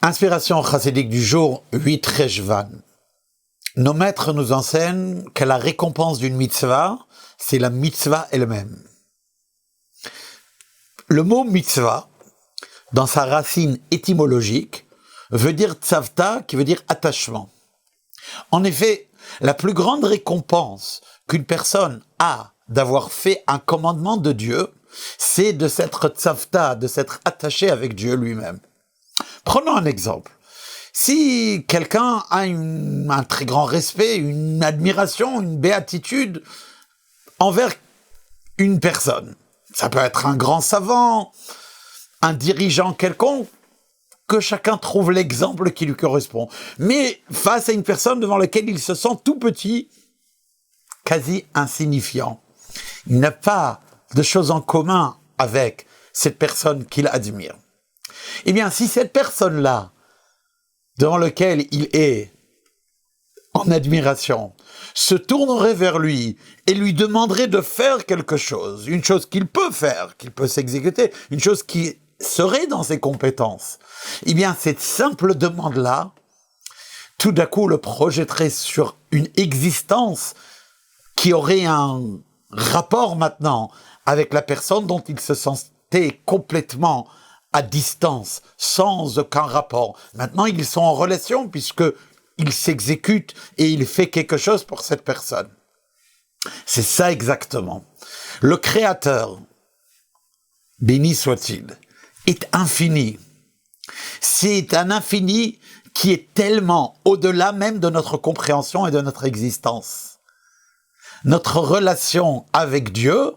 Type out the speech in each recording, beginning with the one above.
Inspiration chassidique du jour 8 Rejvan. Nos maîtres nous enseignent que la récompense d'une mitzvah, c'est la mitzvah elle-même. Le mot mitzvah, dans sa racine étymologique, veut dire tzavta, qui veut dire attachement. En effet, la plus grande récompense qu'une personne a d'avoir fait un commandement de Dieu, c'est de s'être tzavta, de s'être attaché avec Dieu lui-même. Prenons un exemple. Si quelqu'un a un très grand respect, une admiration, une béatitude envers une personne, ça peut être un grand savant, un dirigeant quelconque, que chacun trouve l'exemple qui lui correspond. Mais face à une personne devant laquelle il se sent tout petit, quasi insignifiant, il n'a pas de choses en commun avec cette personne qu'il admire. Eh bien, si cette personne-là, devant laquelle il est en admiration, se tournerait vers lui et lui demanderait de faire quelque chose, une chose qu'il peut faire, qu'il peut s'exécuter, une chose qui serait dans ses compétences, eh bien, cette simple demande-là, tout d'un coup, le projetterait sur une existence qui aurait un rapport maintenant avec la personne dont il se sentait complètement à distance, sans aucun rapport. Maintenant, ils sont en relation puisqu'il s'exécute et il fait quelque chose pour cette personne. C'est ça exactement. Le Créateur, béni soit-il, est infini. C'est un infini qui est tellement au-delà même de notre compréhension et de notre existence. Notre relation avec Dieu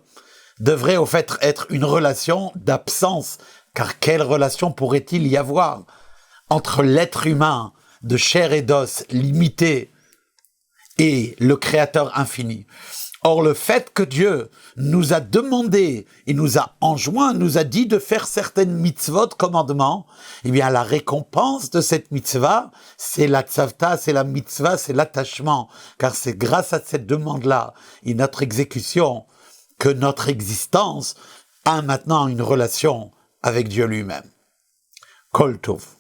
devrait au fait être une relation d'absence, car quelle relation pourrait-il y avoir entre l'être humain de chair et d'os limité et le Créateur infini? Or, le fait que Dieu nous a demandé et nous a enjoint, nous a dit de faire certaines mitzvot, commandements, eh bien, la récompense de cette mitzvah, c'est la tzavta, c'est la mitzvah, c'est l'attachement. Car c'est grâce à cette demande-là et notre exécution que notre existence a maintenant une relation avec Dieu lui-même. Kol Tov.